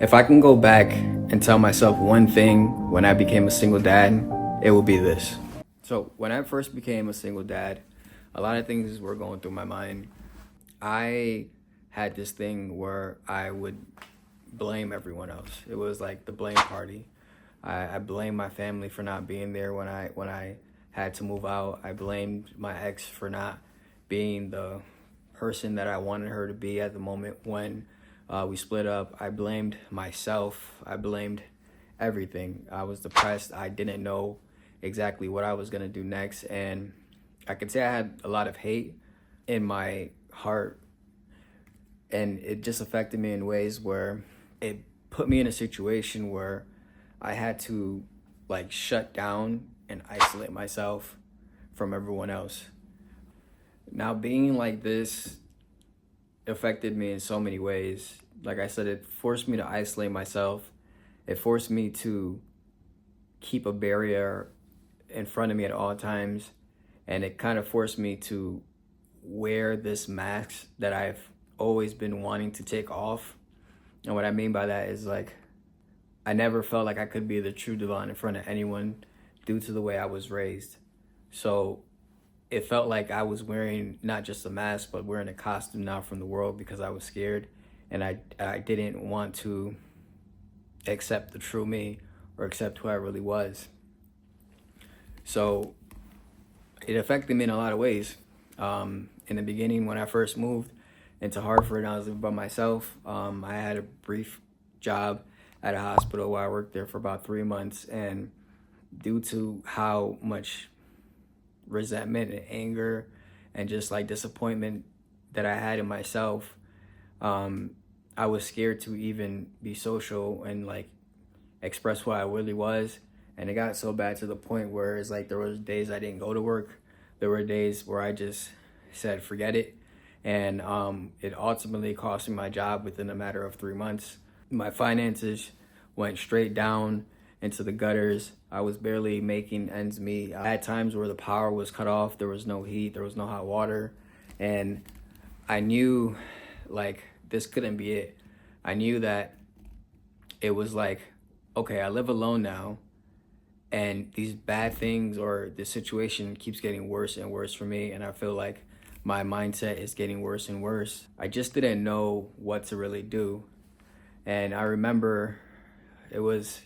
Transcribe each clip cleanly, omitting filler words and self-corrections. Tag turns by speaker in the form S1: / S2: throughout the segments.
S1: If I can go back and tell myself one thing when I became a single dad, it will be this. So when I first became a single dad, a lot of things were going through my mind. I had this thing where I would blame everyone else. It was like the blame party. I blamed my family for not being there when I had to move out. I blamed my ex for not being the person that I wanted her to be at the moment when we split up. I blamed myself. I blamed everything. I was depressed. I didn't know exactly what I was gonna do next, and I could say I had a lot of hate in my heart, and it just affected me in ways where it put me in a situation where I had to like shut down and isolate myself from everyone else. Now being like this affected me in so many ways. Like I said, it forced me to isolate myself. It forced me to keep a barrier in front of me at all times. And it kind of forced me to wear this mask that I've always been wanting to take off. And what I mean by that is like, I never felt like I could be the true Devon in front of anyone due to the way I was raised. So it felt like I was wearing not just a mask, but wearing a costume now from the world because I was scared and I didn't want to accept the true me or accept who I really was. So it affected me in a lot of ways. In the beginning, when I first moved into Hartford and I was living by myself, I had a brief job at a hospital where I worked there for about 3 months, and due to how much resentment and anger and just like disappointment that I had in myself, I was scared to even be social and like express who I really was. And it got so bad to the point where it's like there was days I didn't go to work. There were days where I just said forget it, and it ultimately cost me my job within a matter of 3 months. My finances went straight down into the gutters. I was barely making ends meet. I had times where the power was cut off. There was no heat. There was no hot water. And I knew like this couldn't be it. I knew that it was like, okay, I live alone now, and these bad things or the situation keeps getting worse and worse for me. And I feel like my mindset is getting worse and worse. I just didn't know what to really do. And I remember it was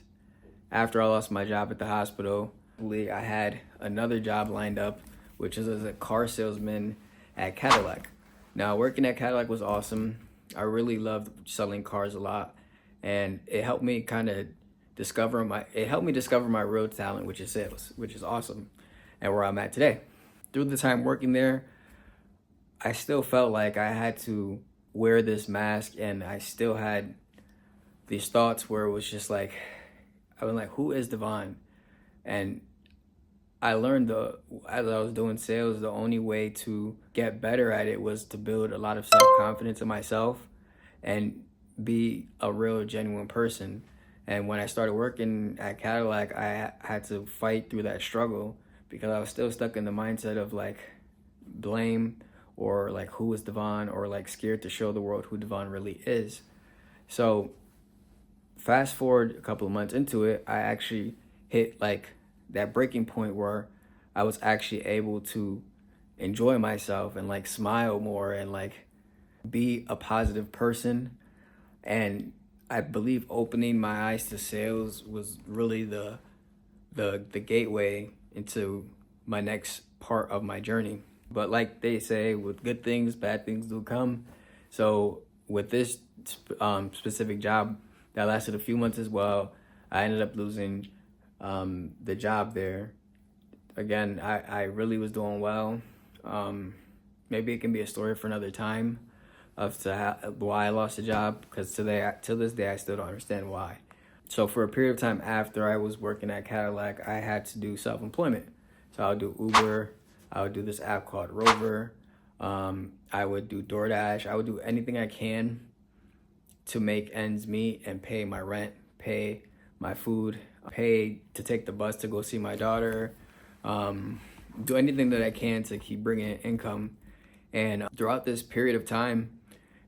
S1: after I lost my job at the hospital, I had another job lined up, which is as a car salesman at Cadillac. Now, working at Cadillac was awesome. I really loved selling cars a lot, and it helped me kind of discover my real talent, which is sales, which is awesome, and where I'm at today. Through the time working there, I still felt like I had to wear this mask, and I still had these thoughts where it was just like, I was like, who is Devon? And I learned as I was doing sales, the only way to get better at it was to build a lot of self-confidence in myself and be a real, genuine person. And when I started working at Cadillac, I had to fight through that struggle because I was still stuck in the mindset of like blame or like who is Devon, or like scared to show the world who Devon really is. So fast forward a couple of months into it, I actually hit like that breaking point where I was actually able to enjoy myself and like smile more and like be a positive person. And I believe opening my eyes to sales was really the gateway into my next part of my journey. But like they say, with good things, bad things do come. So with this specific job that lasted a few months as well, I ended up losing the job there. Again, I really was doing well. Maybe it can be a story for another time of why I lost the job, because to this day I still don't understand why. So for a period of time after I was working at Cadillac, I had to do self-employment. So I would do Uber, I would do this app called Rover, I would do DoorDash, I would do anything I can to make ends meet and pay my rent, pay my food, pay to take the bus to go see my daughter, do anything that I can to keep bringing in income. And throughout this period of time,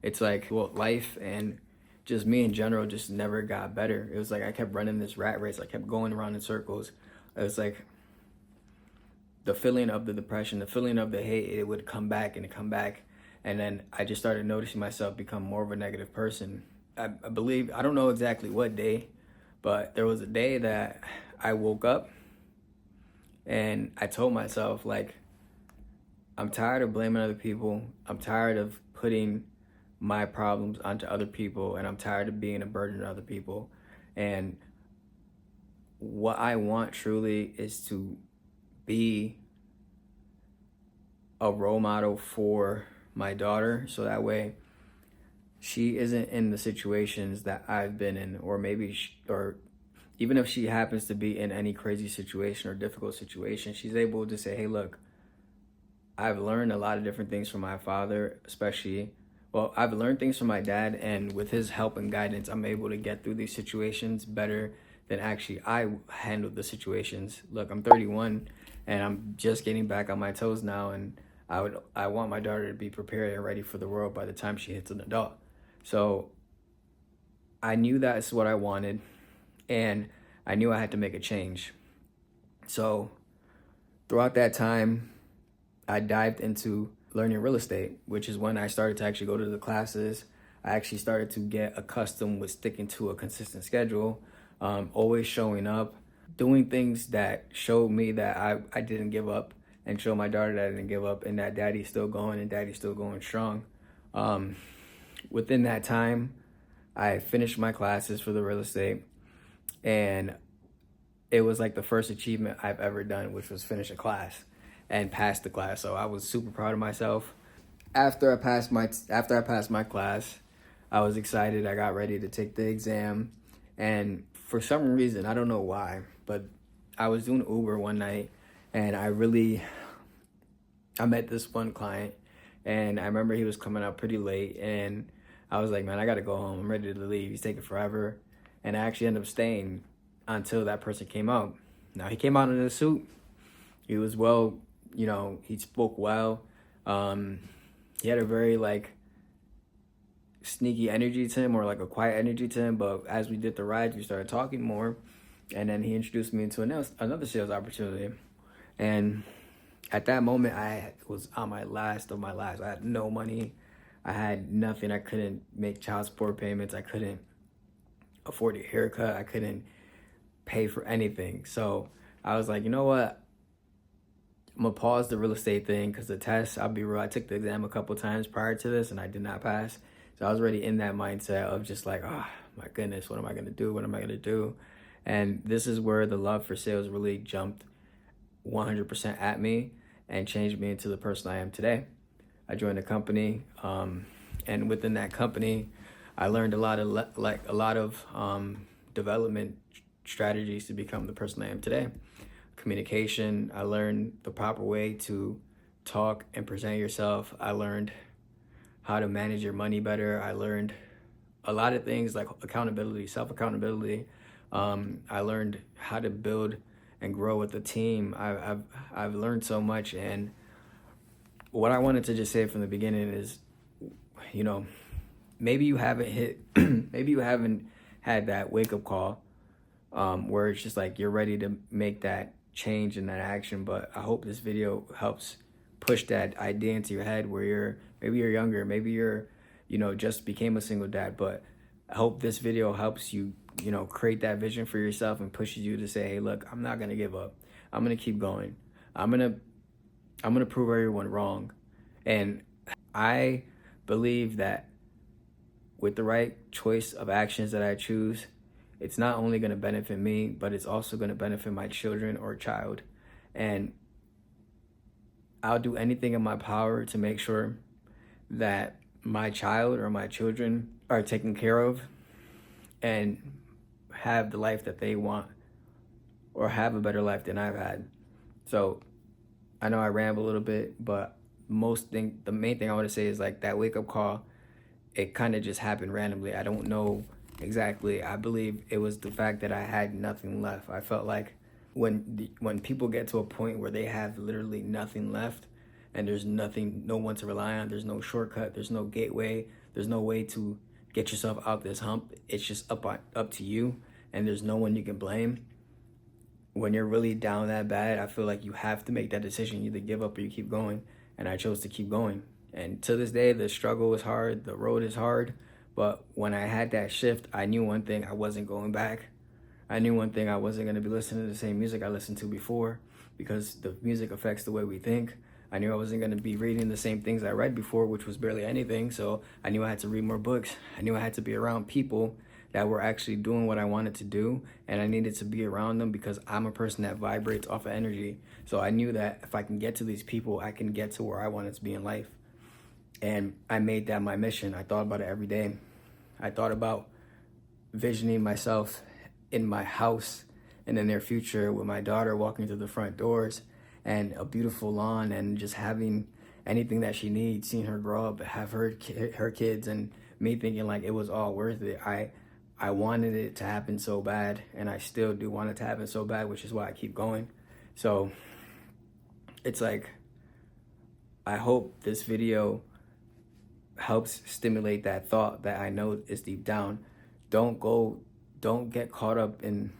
S1: it's like, well, life and just me in general just never got better. It was like I kept running this rat race. I kept going around in circles. It was like the feeling of the depression, the feeling of the hate, it would come back and come back. And then I just started noticing myself become more of a negative person. I believe, I don't know exactly what day, but there was a day that I woke up and I told myself, like, I'm tired of blaming other people. I'm tired of putting my problems onto other people, and I'm tired of being a burden to other people. And what I want truly is to be a role model for my daughter, so that way she isn't in the situations that I've been in, or maybe or even if she happens to be in any crazy situation or difficult situation, she's able to say, hey, look, I've learned a lot of different things from my father, especially, well, I've learned things from my dad, and with his help and guidance, I'm able to get through these situations better than actually I handled the situations. Look, I'm 31 and I'm just getting back on my toes now, and I want my daughter to be prepared and ready for the world by the time she hits an adult. So I knew that's what I wanted, and I knew I had to make a change. So throughout that time, I dived into learning real estate, which is when I started to actually go to the classes. I actually started to get accustomed with sticking to a consistent schedule, always showing up, doing things that showed me that I didn't give up, and show my daughter that I didn't give up, and that daddy's still going and daddy's still going strong. Within that time, I finished my classes for the real estate, and it was like the first achievement I've ever done, which was finish a class and pass the class. So I was super proud of myself. After I passed my class, I was excited. I got ready to take the exam, and for some reason, I don't know why, but I was doing Uber one night, and I met this one client, and I remember he was coming out pretty late, and I was like, man, I gotta go home. I'm ready to leave. He's taking forever. And I actually ended up staying until that person came out. Now, he came out in a suit. He was well, he spoke well. He had a very sneaky energy to him, or like a quiet energy to him. But as we did the rides, we started talking more. And then he introduced me into another sales opportunity. And at that moment, I was on my last of my last. I had no money. I had nothing. I couldn't make child support payments. I couldn't afford a haircut. I couldn't pay for anything. So I was like, you know what? I'm going to pause the real estate thing, because the test, I'll be real, I took the exam a couple times prior to this and I did not pass. So I was already in that mindset of just like, oh my goodness, what am I going to do? What am I going to do? And this is where the love for sales really jumped 100% at me and changed me into the person I am today. I joined a company, and within that company, I learned a lot of development strategies to become the person I am today. Communication, I learned the proper way to talk and present yourself. I learned how to manage your money better. I learned a lot of things like accountability, self-accountability. I learned how to build and grow with a team. I've learned so much, and what I wanted to just say from the beginning is, maybe you haven't maybe you haven't had that wake-up call where it's just like you're ready to make that change and that action, but I hope this video helps push that idea into your head where maybe you're younger, maybe you're, just became a single dad, but I hope this video helps you, create that vision for yourself and pushes you to say, hey, look, I'm not going to give up. I'm going to keep going. I'm going to prove everyone wrong. And I believe that with the right choice of actions that I choose, it's not only going to benefit me, but it's also going to benefit my children or child. And I'll do anything in my power to make sure that my child or my children are taken care of and have the life that they want, or have a better life than I've had. So I know I ramble a little bit, but the main thing I want to say is like that wake-up call, it kind of just happened randomly. I don't know exactly. I believe it was the fact that I had nothing left. I felt like when people get to a point where they have literally nothing left, and there's no one to rely on, there's no shortcut, there's no gateway, there's no way to get yourself out this hump. It's just up to you, and there's no one you can blame. When you're really down that bad, I feel like you have to make that decision. You either give up or you keep going, and I chose to keep going. And to this day, the struggle is hard, the road is hard, but when I had that shift, I knew one thing: I wasn't going back. I knew one thing: I wasn't going to be listening to the same music I listened to before, because the music affects the way we think. I knew I wasn't going to be reading the same things I read before, which was barely anything. So I knew I had to read more books. I knew I had to be around people that were actually doing what I wanted to do, and I needed to be around them because I'm a person that vibrates off of energy. So I knew that if I can get to these people, I can get to where I wanted to be in life. And I made that my mission. I thought about it every day. I thought about visioning myself in my house in the near future with my daughter walking through the front doors and a beautiful lawn, and just having anything that she needs, seeing her grow up, have her kids, and me thinking like it was all worth it. I wanted it to happen so bad, and I still do want it to happen so bad, which is why I keep going. So it's like, I hope this video helps stimulate that thought that I know is deep down. Don't get caught up in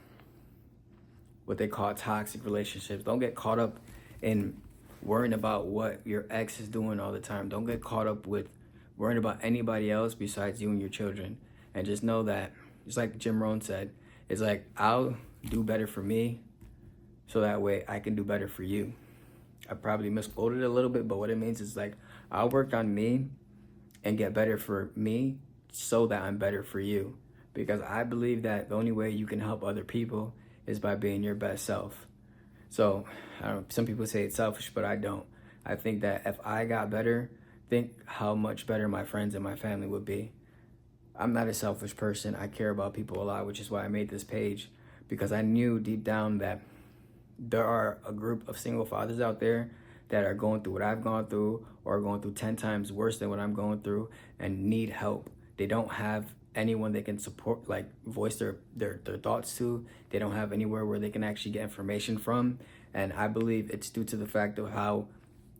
S1: what they call toxic relationships. Don't get caught up in worrying about what your ex is doing all the time. Don't get caught up with worrying about anybody else besides you and your children. And just know that, just like Jim Rohn said, it's like, I'll do better for me so that way I can do better for you. I probably misquoted it a little bit, but what it means is like, I'll work on me and get better for me so that I'm better for you. Because I believe that the only way you can help other people is by being your best self. So some people say it's selfish, but I don't. I think that if I got better, think how much better my friends and my family would be. I'm not a selfish person. I care about people a lot, which is why I made this page, because I knew deep down that there are a group of single fathers out there that are going through what I've gone through, or are going through 10 times worse than what I'm going through, and need help. They don't have anyone they can support, like voice their thoughts to. They don't have anywhere where they can actually get information from. And I believe it's due to the fact of how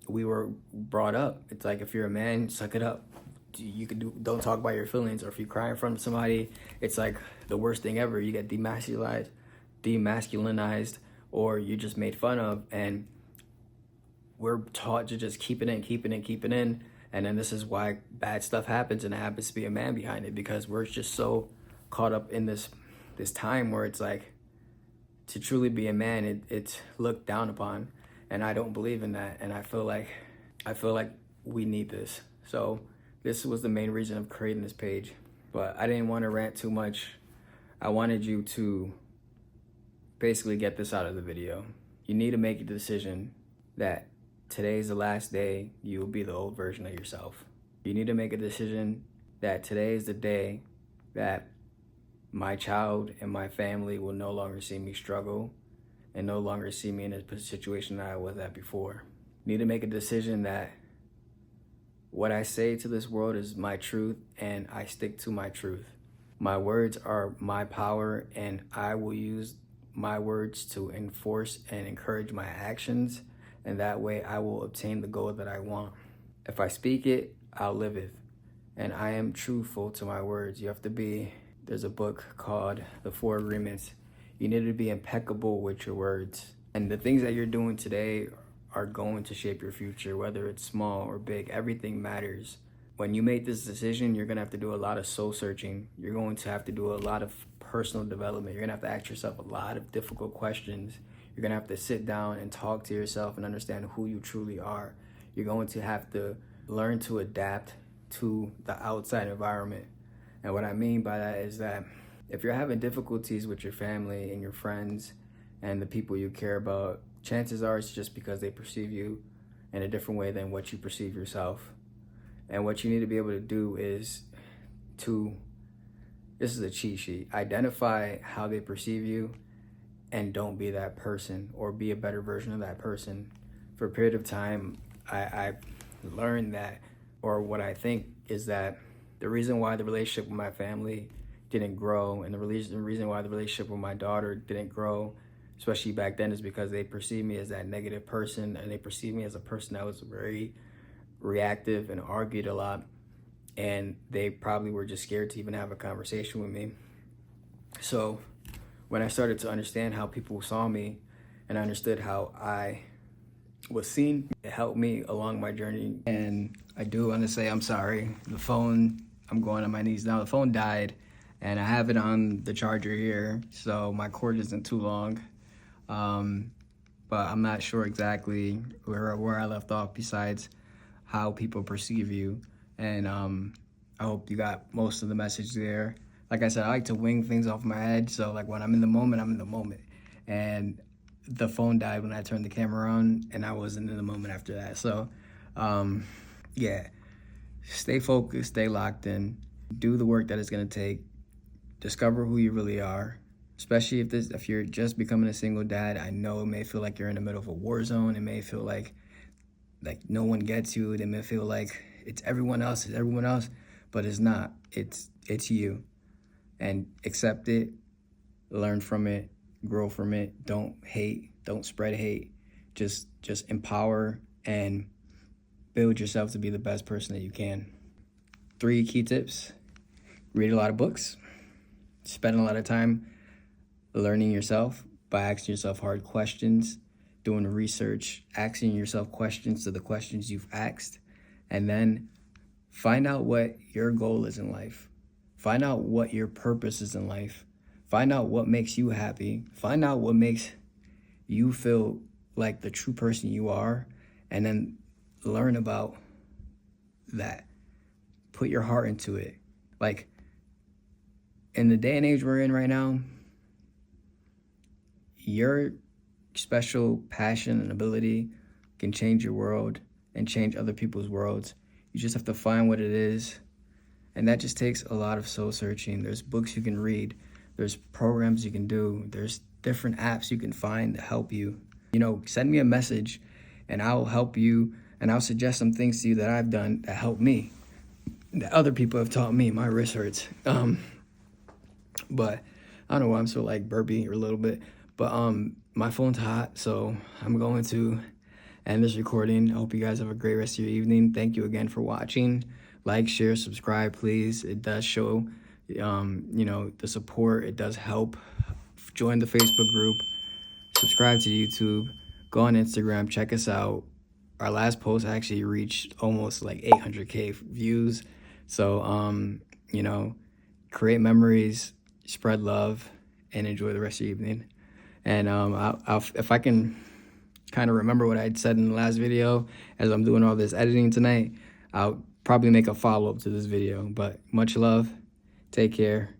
S1: we were brought up. It's like, if you're a man, suck it up. Don't talk about your feelings. Or if you cry in front of somebody, it's like the worst thing ever. You get demasculinized, or you just made fun of. And we're taught to just keep it in. And then this is why bad stuff happens, and it happens to be a man behind it, because we're just so caught up in this time where it's like, to truly be a man, it's looked down upon. And I don't believe in that. And I feel like we need this. So this was the main reason of creating this page. But I didn't want to rant too much. I wanted you to basically get this out of the video. You need to make a decision that today's the last day you will be the old version of yourself. You need to make a decision that today is the day that my child and my family will no longer see me struggle, and no longer see me in a situation that I was at before. You need to make a decision that what I say to this world is my truth, and I stick to my truth. My words are my power, and I will use my words to enforce and encourage my actions, and that way I will obtain the goal that I want. If I speak it, I'll live it. And I am truthful to my words. You have to be, there's a book called The 4 Agreements. You need to be impeccable with your words. And the things that you're doing today are going to shape your future, whether it's small or big. Everything matters. When you make this decision, you're gonna have to do a lot of soul searching. You're going to have to do a lot of personal development. You're gonna have to ask yourself a lot of difficult questions. You're gonna have to sit down and talk to yourself and understand who you truly are. You're going to have to learn to adapt to the outside environment. And what I mean by that is that if you're having difficulties with your family and your friends and the people you care about, chances are it's just because they perceive you in a different way than what you perceive yourself. And what you need to be able to do is this is a cheat sheet, identify how they perceive you, and don't be that person, or be a better version of that person. For a period of time, I learned that, or what I think is that the reason why the relationship with my family didn't grow, and the reason why the relationship with my daughter didn't grow, especially back then, is because they perceived me as that negative person, and they perceived me as a person that was very reactive and argued a lot. and they probably were just scared to even have a conversation with me. So when I started to understand how people saw me and I understood how I was seen, it helped me along my journey. And I do want to say I'm sorry. The phone, I'm going on my knees now. The phone died, and I have it on the charger here, so my cord isn't too long. But I'm not sure exactly where I left off besides how people perceive you. And I hope you got most of the message there. Like I said, I like to wing things off my head. So like when I'm in the moment, I'm in the moment. And the phone died when I turned the camera on, and I wasn't in the moment after that. So yeah, stay focused, stay locked in, do the work that it's gonna take, discover who you really are. Especially if you're just becoming a single dad. I know it may feel like you're in the middle of a war zone. It may feel like no one gets you. It may feel like it's everyone else, but it's not. It's you. And accept it, learn from it, grow from it. Don't hate, don't spread hate. Just empower and build yourself to be the best person that you can. 3 key tips: read a lot of books, spend a lot of time learning yourself by asking yourself hard questions, doing research, asking yourself questions to the questions you've asked, and then find out what your goal is in life. Find out what your purpose is in life. Find out what makes you happy. Find out what makes you feel like the true person you are, and then learn about that. Put your heart into it. Like, in the day and age we're in right now, your special passion and ability can change your world and change other people's worlds. You just have to find what it is. And that just takes a lot of soul searching. There's books you can read. There's programs you can do. There's different apps you can find to help you. Send me a message and I'll help you, and I'll suggest some things to you that I've done that help me, that other people have taught me. My wrist hurts. But I don't know why I'm so burpy or a little bit. But my phone's hot, so I'm going to end this recording. I hope you guys have a great rest of your evening. Thank you again for watching. Like, share, subscribe, please. It does show, the support. It does help. Join the Facebook group. Subscribe to YouTube. Go on Instagram. Check us out. Our last post actually reached almost 800K views. So, create memories, spread love, and enjoy the rest of your evening. And if I can kind of remember what I said in the last video as I'm doing all this editing tonight, I'll probably make a follow-up to this video. But much love. Take care.